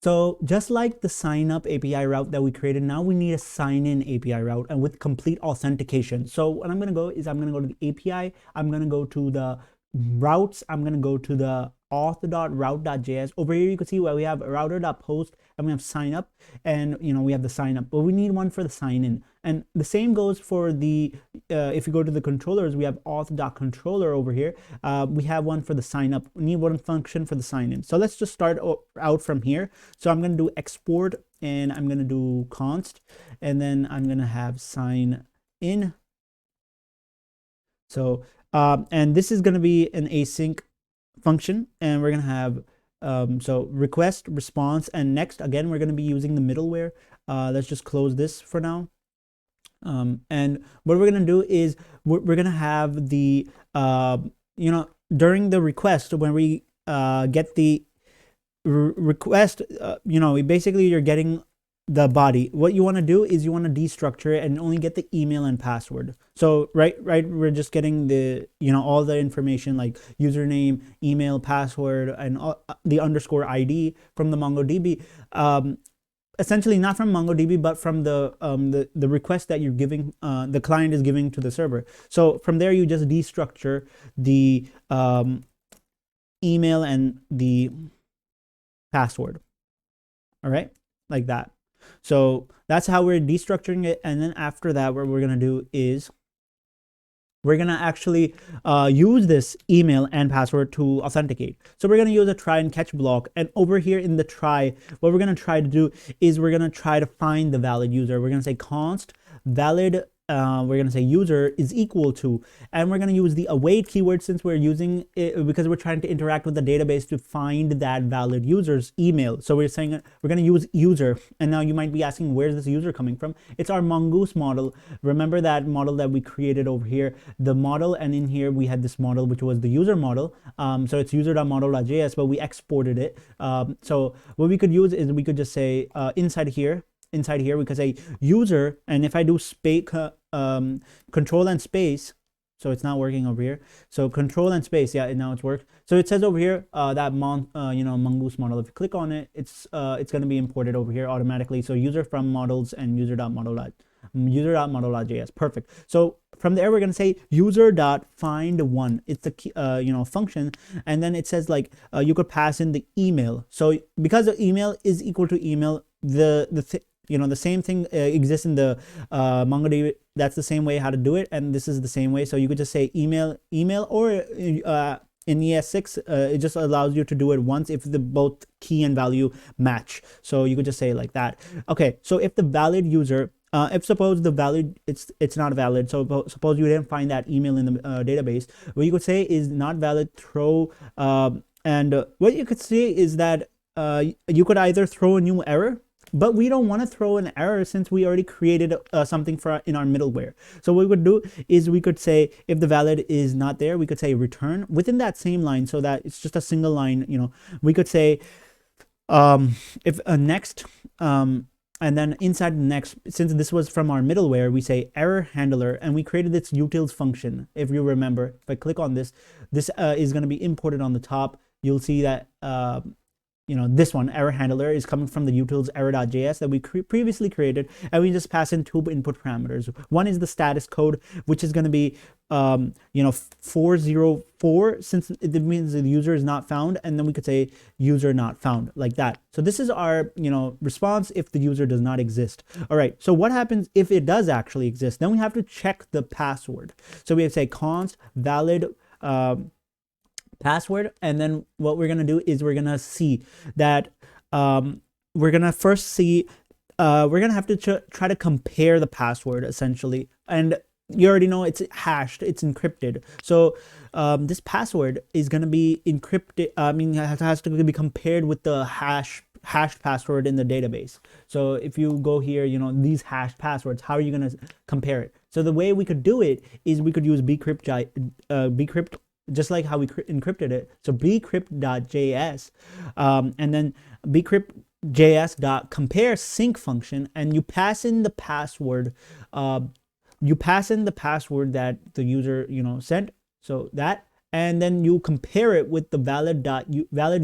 So just like the sign up API route that we created, now we need a sign in API route and with complete authentication. So what I'm going to go is I'm going to go to the API. I'm going to go to the routes. I'm going to go to the auth.route.js. Over here, you can see where we have router.post and we have sign up, and we have the sign up, but we need one for the sign in. And the same goes for the, if you go to the controllers, we have auth.controller over here. We have one for the sign up. We need one function for the sign in. So let's just start out from here. So I'm going to do export and I'm going to do const, and then I'm going to have sign in. So, and this is going to be an async function, and we're going to have, so request, response, and next. Again, we're going to be using the middleware. Let's just close this for now. And what we're going to do is we're going to have the, during the request, when we get the request, basically you're getting the body. What you want to do is you want to destructure it and only get the email and password. So right, we're just getting the, all the information like username, email, password, and the underscore ID from the MongoDB. Essentially not from MongoDB, but from the request that you're giving, the client is giving to the server. So from there, you just destructure the email and the password. All right, like that. So that's how we're destructuring it. And then after that, what we're going to do is we're going to actually use this email and password to authenticate. So we're going to use a try and catch block. And over here in the try, what we're going to try to do is we're going to try to find the valid user. We're going to say const valid, we're going to say user is equal to, and we're going to use the await keyword since we're using it because we're trying to interact with the database to find that valid user's email. So we're saying we're going to use user. And now you might be asking, where's this user coming from? It's our Mongoose model. Remember that model that we created over here, the model, and in here we had this model which was the user model. So it's user.model.js, but we exported it. So what we could use is we could just say inside here we could say user, and if I do space control and space, so it's not working over here, so control and space, yeah, now it's worked. So it says over here that Mongoose model, if you click on it, it's going to be imported over here automatically. So user from models and user.model.js. Perfect. So from there we're going to say user.find1. It's the function, and then it says like you could pass in the email. So because the email is equal to email, the same thing exists in the MongoDB. That's the same way how to do it, and this is the same way. So you could just say email, or in ES6, it just allows you to do it once if the both key and value match. So you could just say it like that. Okay, so if the valid user, if suppose the valid, it's not valid, so suppose you didn't find that email in the database, what you could say is not valid, throw, and what you could say is that you could either throw a new error, but we don't want to throw an error since we already created something in our middleware. So what we would do is we could say if the valid is not there, we could say return within that same line, so that it's just a single line. We could say if next, and then inside the next, since this was from our middleware, we say error handler, and we created this utils function. If you remember, if I click on this, this is going to be imported on the top. You'll see that this one, error handler, is coming from the utils error.js that we previously created, and we just pass in two input parameters. One is the status code, which is going to be 404, since it means the user is not found, and then we could say user not found, like that. So this is our response if the user does not exist. All right, so what happens if it does actually exist? Then we have to check the password. So we have to say const valid password, and then what we're gonna do is we're gonna see that we're gonna first see we're gonna have to try to compare the password essentially, and you already know it's hashed, it's encrypted. So this password is gonna be encrypted. It has to be compared with the hashed password in the database. So if you go here, these hashed passwords, how are you gonna compare it? So the way we could do it is we could use bcrypt, just like how we encrypted it. So bcrypt.js, and then bcrypt.js.compare sync function, and you pass in the password. You pass in the password that the user sent. So that, and then you compare it with the valid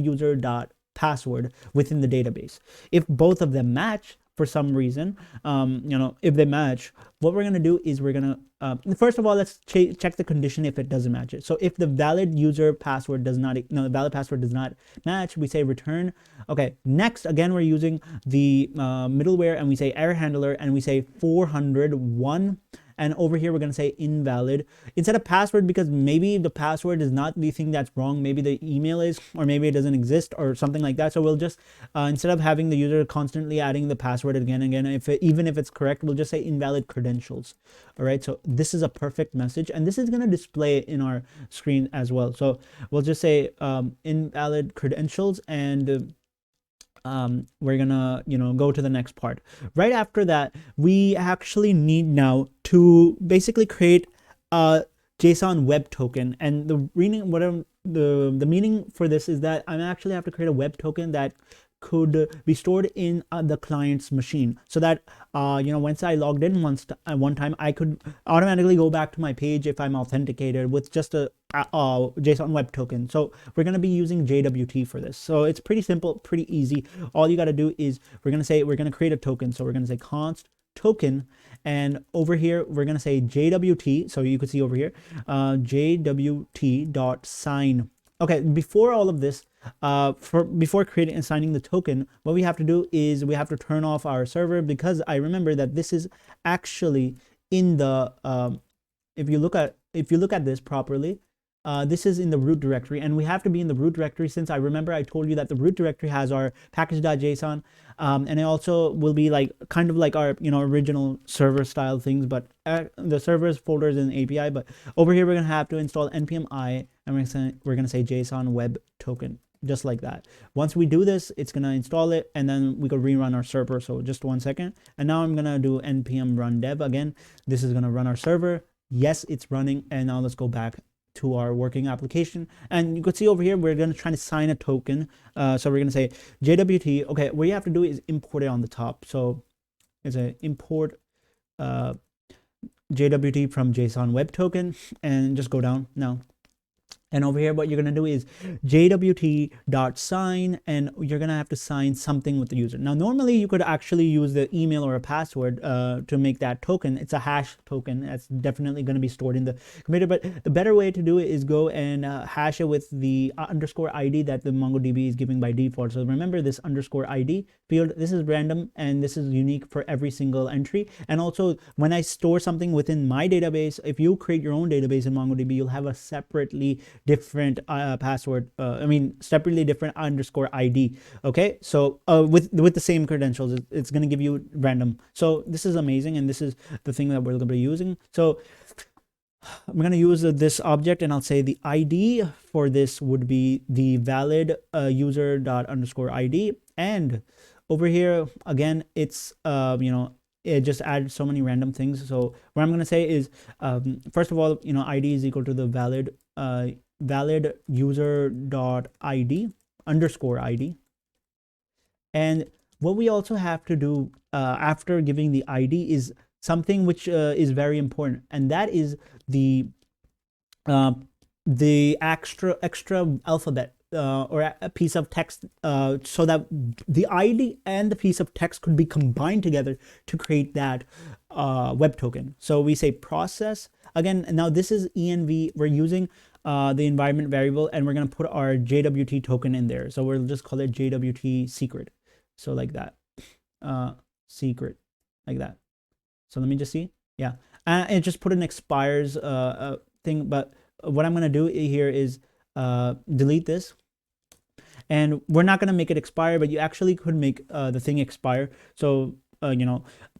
user dot password within the database. If both of them match for some reason, if they match, what we're going to do is we're going to, first of all, let's check the condition if it doesn't match it. So if the valid user password does not, the valid password does not match, we say return. Okay, next, again, we're using the middleware, and we say error handler, and we say 401. And over here, we're going to say invalid instead of password, because maybe the password is not the thing that's wrong. Maybe the email is, or maybe it doesn't exist or something like that. So we'll just, instead of having the user constantly adding the password again and again, even if it's correct, we'll just say invalid credentials. All right. So this is a perfect message, and this is going to display in our screen as well. So we'll just say invalid credentials, and we're gonna go to the next part. Right after that, we actually need now to basically create a JSON web token, and the meaning the meaning for this is that I actually have to create a web token that could be stored in the client's machine, so that once I logged in one time, I could automatically go back to my page if I'm authenticated with just a JSON web token. So we're going to be using JWT for this. So it's pretty simple, pretty easy. All you got to do is we're going to create a token. So we're going to say const token, and over here we're going to say JWT. So you could see over here JWT dot sign. Okay, before all of this, before creating and signing the token, what we have to do is we have to turn off our server, because I remember that this is actually in the if you look at this properly, this is in the root directory, and we have to be in the root directory, since I remember I told you that the root directory has our package.json, and it also will be like kind of like our original server style things, but the servers folders in API. But over here we're gonna have to install npm I, and we're gonna say JSON web token, just like that. Once we do this, it's gonna install it, and then we could rerun our server. So just 1 second, and now I'm gonna do npm run dev again. This is gonna run our server. Yes, it's running, and now let's go back to our working application, and you could see over here we're going to try to sign a token. So we're going to say JWT. Okay, what you have to do is import it on the top. So it's a import JWT from JSON web token, and just go down now. And over here, what you're going to do is JWT.sign, and you're going to have to sign something with the user. Now, normally you could actually use the email or a password to make that token. It's a hash token. That's definitely going to be stored in the computer. But the better way to do it is go and hash it with the underscore ID that the MongoDB is giving by default. So remember this underscore ID field. This is random, and this is unique for every single entry. And also, when I store something within my database, if you create your own database in MongoDB, you'll have a separately different password, separately different underscore ID. Okay, so with the same credentials, it's going to give you random. So this is amazing, and this is the thing that we're going to be using. So I'm going to use this object, and I'll say the ID for this would be the valid user dot underscore ID. And over here again, it's it just added so many random things. So what I'm going to say is first of all, ID is equal to the valid user dot ID underscore ID. And what we also have to do after giving the ID is something which is very important, and that is the extra alphabet or a piece of text, so that the ID and the piece of text could be combined together to create that web token. So we say process again. Now this is env. We're using the environment variable, and we're going to put our JWT token in there. So we'll just call it JWT secret. So like that, secret, like that. So let me just see. Yeah, and just put an expires thing. But what I'm going to do here is delete this. And we're not going to make it expire, but you actually could make the thing expire. So,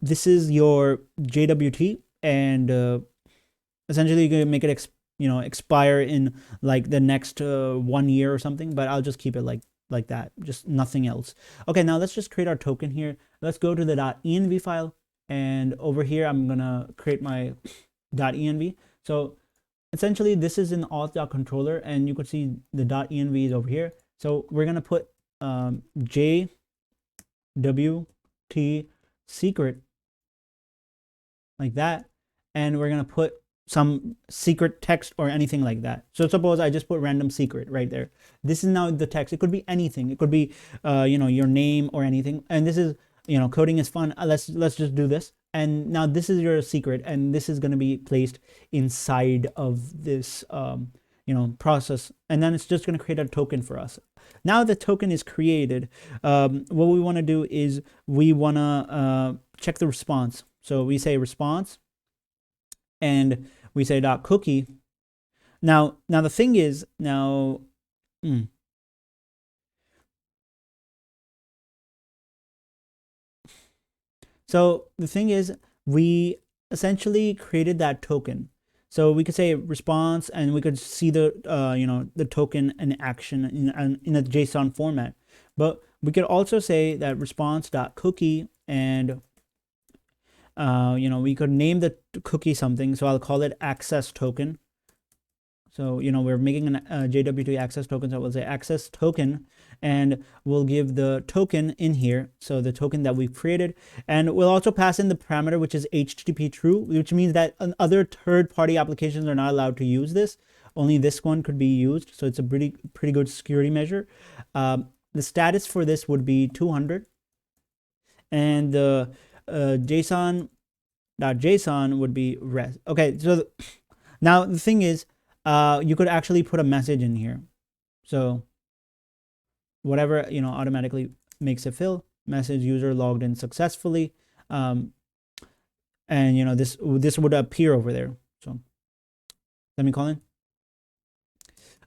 this is your JWT, and essentially you can make it expire in like the next 1 year or something, but I'll just keep it like that, just nothing else. Okay, now let's just create our token here. Let's go to the .env file, and over here I'm gonna create my .env. So essentially this is in auth.controller, and you could see the .env is over here. So we're gonna put JWT secret like that, and we're gonna put some secret text or anything like that. So suppose I just put random secret right there. This is now the text. It could be anything. It could be, you know, your name or anything. And this is, you know, coding is fun. Let's just do this. And now this is your secret, and this is going to be placed inside of this, you know, process. And then it's just going to create a token for us. Now the token is created. What we want to do is we want to check the response. So we say response, and we say dot cookie. Now the thing is, so the thing is, we essentially created that token. So we could say response, and we could see the you know, the token in action in a JSON format. But we could also say that response dot cookie, and you know, we could name the cookie something. So I'll call it access token. So, you know, we're making a JWT access token. So we'll say access token, and we'll give the token in here. So the token that we've created, and we'll also pass in the parameter, which is HTTP true, which means that other third-party applications are not allowed to use this. Only this one could be used. So it's a pretty good security measure. The status for this would be 200, and the JSON.json would be res. Okay, so now the thing is, you could actually put a message in here. So whatever, you know, automatically makes it fill. Message user logged in successfully. And you know, this would appear over there. So semicolon.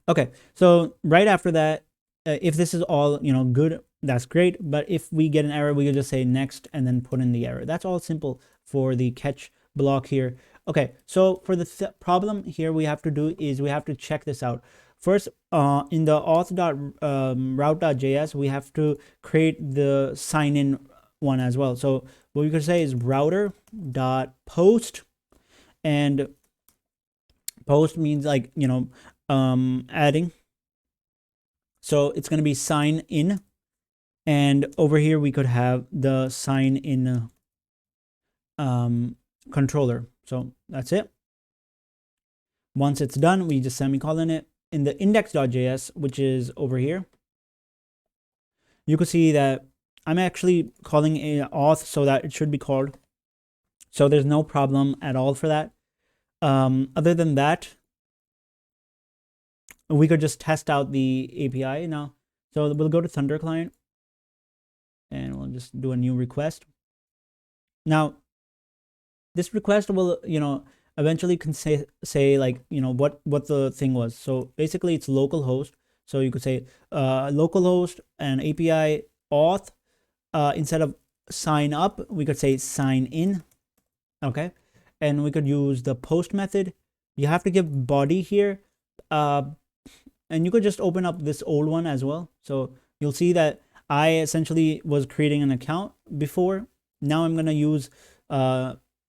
Okay, so right after that, if this is all, you know, good, that's great. But if we get an error, we could just say next and then put in the error. That's all simple for the catch block here. Okay, so for the problem here, we have to do is we have to check this out. First, in the auth.route.js, we have to create the sign in one as well. So what we could say is router.post, and post means, like, you know, adding. So it's going to be sign in, and over here we could have the sign in controller. So that's it. Once it's done, we just semicolon it. In the index.js, which is over here, you can see that I'm actually calling a auth so that it should be called. So there's no problem at all for that. Other than that, we could just test out the API now. So we'll go to Thunder client, and we'll just do a new request. Now, this request will, you know, eventually can say like, you know, what the thing was. So basically it's localhost. So you could say localhost and API auth. Instead of sign up, we could say sign in. Okay, and we could use the post method. You have to give body here, and you could just open up this old one as well. So you'll see that I essentially was creating an account before. Now I'm gonna use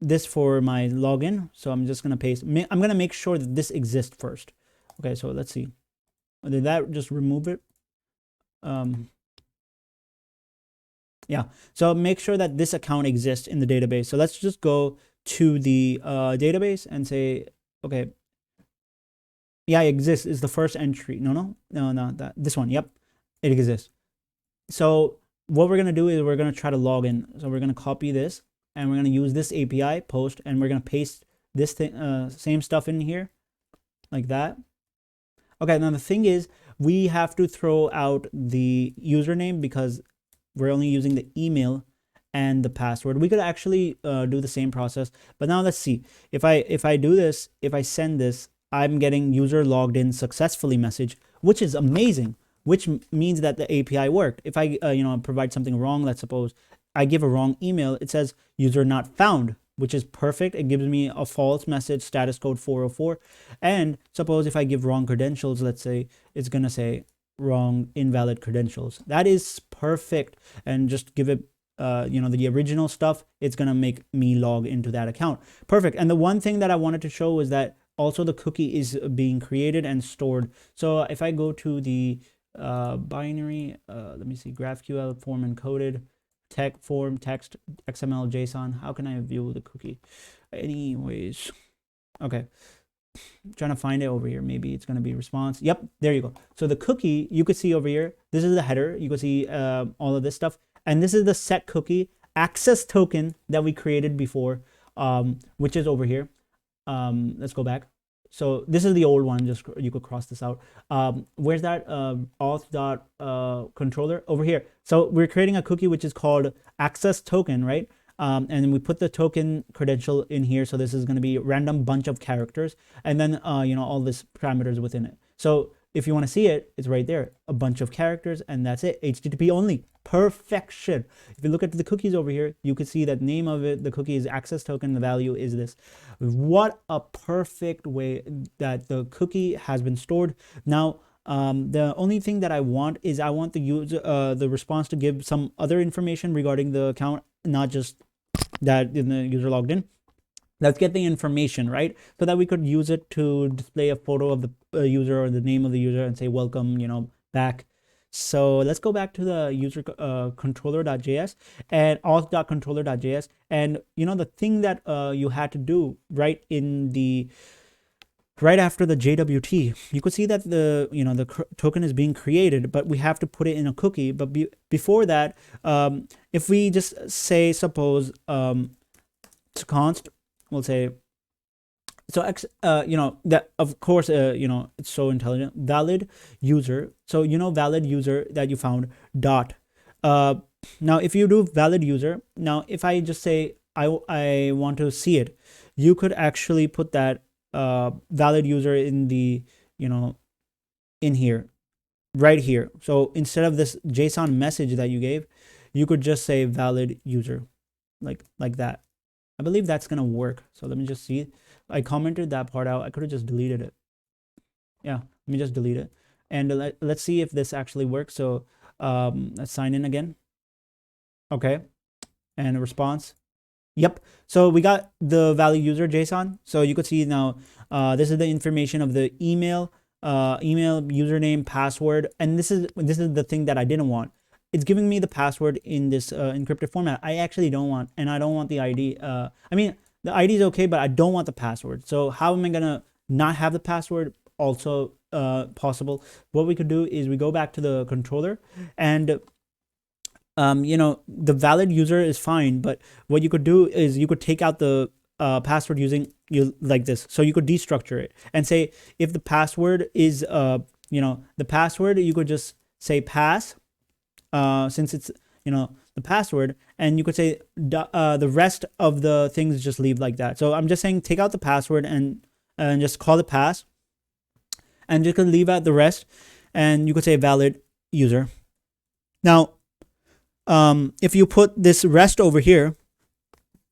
this for my login. So I'm just gonna paste. I'm gonna make sure that this exists first. Okay, so let's see. Did that just remove it? Yeah. So make sure that this account exists in the database. So let's just go to the database and say, okay, yeah, it exists. Is the first entry. No, that this one. Yep, it exists. So what we're gonna do is we're gonna try to log in. So we're gonna copy this, and we're gonna use this API post, and we're gonna paste this thing, same stuff in here, like that. Okay, now the thing is, we have to throw out the username because we're only using the email and the password. We could actually do the same process, but now let's see. If I do this, if I send this, I'm getting user logged in successfully message, which is amazing, which means that the API worked. If I you know, provide something wrong, let's suppose I give a wrong email, it says user not found, which is perfect. It gives me a false message, status code 404. And suppose if I give wrong credentials, let's say it's gonna say wrong invalid credentials. That is perfect. And just give it you know, the original stuff. It's gonna make me log into that account. Perfect. And the one thing that I wanted to show is that also the cookie is being created and stored. So if I go to the binary, let me see, GraphQL form encoded, tech form, text, XML, JSON, how can I view the cookie? Anyways, Okay, I'm trying to find it over here. Maybe it's going to be response. Yep, there you go. So the cookie you could see over here, this is the header. You could see all of this stuff, and this is the set cookie access token that we created before, which is over here. Let's go back. So this is the old one. Just you could cross this out. Where's that auth.controller over here? So we're creating a cookie which is called access token, right? And we put the token credential in here. So this is going to be a random bunch of characters, and then all this parameters within it. So if you want to see it, it's right there, a bunch of characters, and that's it. HTTP only. Perfection. If you look at the cookies over here, you can see that name of it, the cookie is access token, the value is this. What a perfect way that the cookie has been stored. Now, the only thing that I want is I want the user, the response to give some other information regarding the account, not just that the user logged in. Let's get the information, right? So that we could use it to display a photo of the user or the name of the user and say, welcome, back. So let's go back to the user controller.js and auth.controller.js. And the thing that you had to do right after the JWT, you could see that the token is being created, but we have to put it in a cookie. But before that, if we just say, suppose to const, we'll say, so that of course it's so intelligent, valid user. So valid user that you found dot. Now if you do valid user, now if I just say I want to see it, you could actually put that valid user in the in here, right here. So instead of this JSON message that you gave, you could just say valid user, like that. I believe that's gonna work. So let me just see. I commented that part out. I could have just deleted it. Yeah, let me just delete it. And let's see if this actually works. So let's sign in again. Okay, and a response. Yep. So we got the valid user JSON. So you could see now this is the information of the email, username, password, and this is the thing that I didn't want. It's giving me the password in this encrypted format. I actually don't want, and I don't want the ID. I mean, the ID is okay, but I don't want the password. So how am I gonna not have the password? Also possible. What we could do is we go back to the controller, and the valid user is fine, but what you could do is you could take out the password using like this. So you could destructure it and say if the password is the password, you could just say pass. Since it's the password, and you could say the rest of the things just leave like that. So I'm just saying take out the password and just call it pass, and you can leave out the rest, and you could say valid user. Now if you put this rest over here,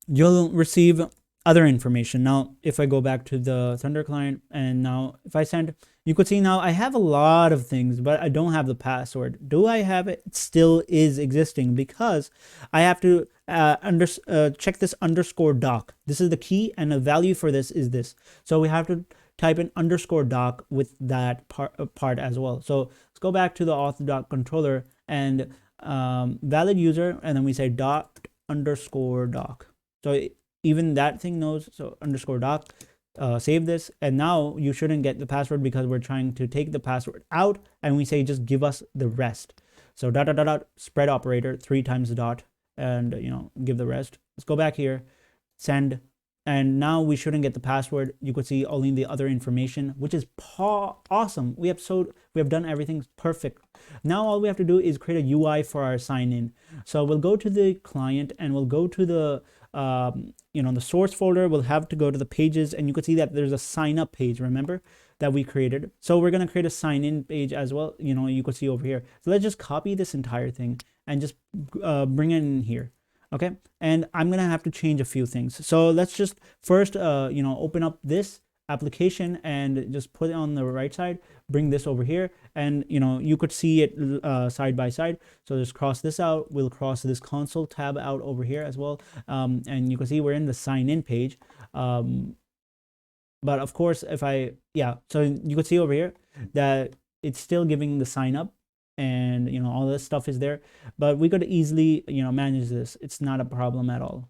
you'll receive other information. Now if I go back to the Thunder client, and now if I send, you could see now I have a lot of things, but I don't have the password. Do I have it? It still is existing because I have to check this underscore doc. This is the key, and the value for this is this. So we have to type in underscore doc with that part as well. So let's go back to the auth.controller and valid user, and then we say dot underscore doc. So even that thing knows. So underscore doc. Save this, and now you shouldn't get the password because we're trying to take the password out, and we say just give us the rest. So dot dot dot dot spread operator 3 times the dot, and give the rest. Let's go back here, send, and now we shouldn't get the password. You could see only the other information, which is awesome. We have done everything perfect. Now all we have to do is create a UI for our sign in. So we'll go to the client, and we'll go to the the source folder. We'll have to go to the pages, and you can see that there's a sign up page, remember, that we created. So we're going to create a sign in page as well. You could see over here. So let's just copy this entire thing and just bring it in here. Okay, and I'm gonna have to change a few things. So let's just first open up this application and just put it on the right side, bring this over here, and you could see it side by side. So just cross this out. We'll cross this console tab out over here as well, and you can see we're in the sign in page. But of course, so you could see over here that it's still giving the sign up, and all this stuff is there, but we could easily manage this. It's not a problem at all.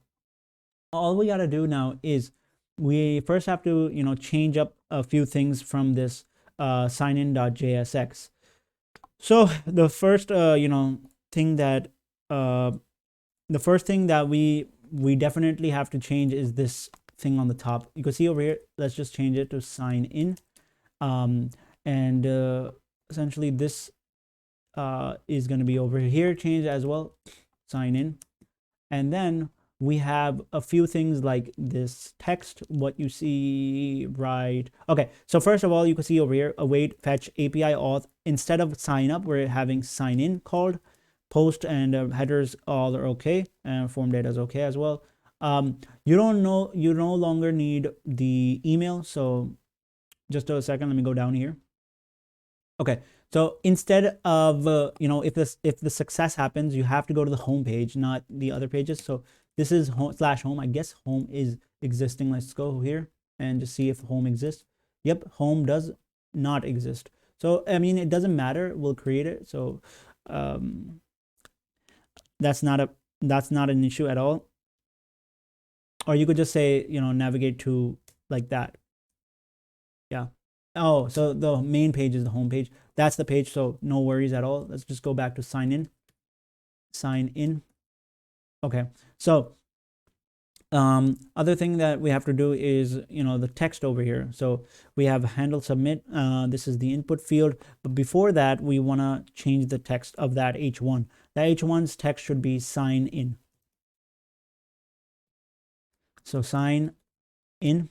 All we got to do now is we first have to, change up a few things from this signin.jsx. So the first, thing that the first thing that we definitely have to change is this thing on the top. You can see over here. Let's just change it to sign in, and essentially this is going to be over here changed as well. Sign in, and then we have a few things like this text, what you see right. Okay, so first of all, you can see over here, await fetch API auth. Instead of sign up, we're having sign in called. Post and headers all are okay, and form data is okay as well. You no longer need the email. So just a second, let me go down here. Okay, so instead of if the success happens, you have to go to the home page, not the other pages. So this is home/home. I guess home is existing. Let's go here and just see if home exists. Yep, home does not exist. So I mean, it doesn't matter. We'll create it. So that's not an issue at all. Or you could just say, navigate to like that. Yeah. Oh, so the main page is the home page. That's the page, so no worries at all. Let's just go back to sign in. Sign in. Okay. So other thing that we have to do is, the text over here. So we have handle submit. This is the input field. But before that, we want to change the text of that H1. That H1's text should be sign in. So sign in.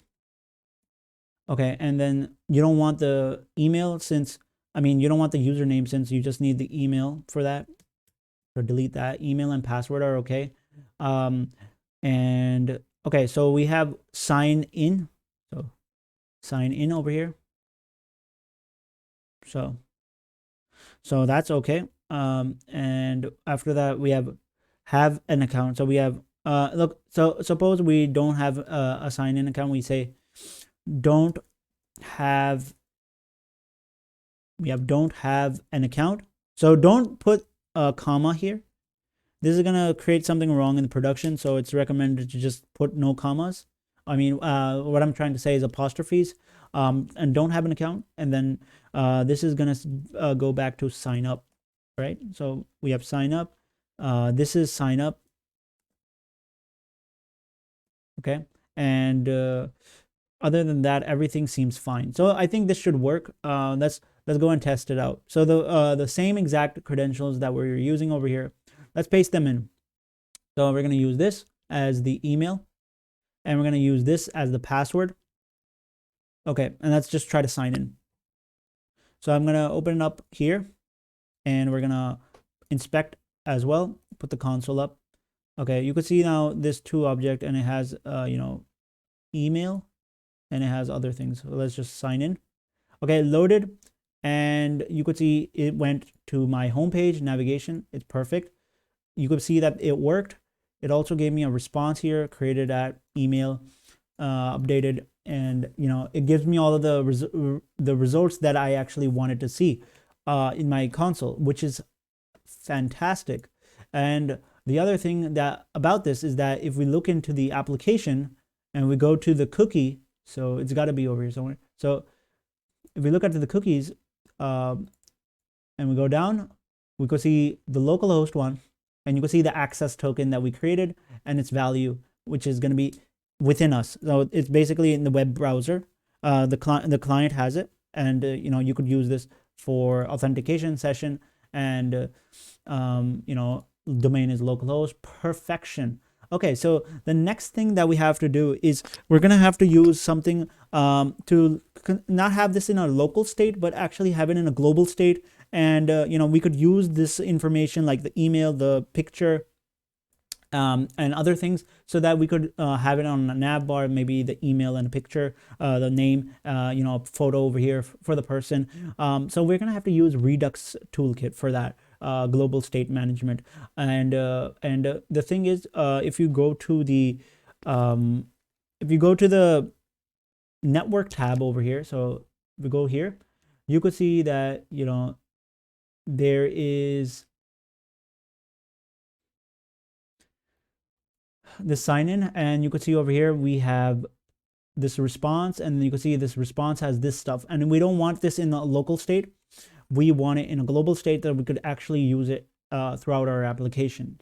Okay, and then you don't want the email since, you don't want the username since you just need the email for that. So delete that. Email and password are okay. And okay, so we have sign in. So sign in over here. So that's okay. And after that we have an account. So we have look, so suppose we don't have a sign in account. We say don't have an account. So don't put a comma here. This is gonna create something wrong in the production, so it's recommended to just put no commas. What I'm trying to say is apostrophes, and don't have an account. And then this is gonna go back to sign up, right? So we have sign up. This is sign up. Okay, and other than that, everything seems fine. So I think this should work. Let's go and test it out. So the same exact credentials that we're using over here, let's paste them in. So we're going to use this as the email, and we're going to use this as the password. Okay, and let's just try to sign in. So I'm going to open it up here, and we're going to inspect as well, put the console up. Okay, you can see now this to object, and it has email, and it has other things. So let's just sign in. Okay, loaded, and you could see it went to my homepage navigation. It's perfect. You could see that it worked. It also gave me a response here, created at email, updated, and it gives me all of the results that I actually wanted to see in my console, which is fantastic. And the other thing that about this is that if we look into the application and we go to the cookie, so it's got to be over here somewhere. So if we look at the cookies and we go down, we could see the localhost one, and you can see the access token that we created and its value, which is going to be within us. So it's basically in the web browser. The client has it, and you could use this for authentication session, and domain is localhost. Perfection. Okay, so the next thing that we have to do is we're gonna have to use something to not have this in a local state, but actually have it in a global state. And we could use this information like the email, the picture, and other things, so that we could have it on a nav bar, maybe the email and a picture, the name, photo over here for the person. So we're gonna have to use Redux toolkit for that. Global state management, and the thing is, if you go to the network tab over here, so if we go here, you could see that there is the sign in, and you could see over here we have this response, and you can see this response has this stuff, and we don't want this in a local state. We want it in a global state that we could actually use it throughout our application.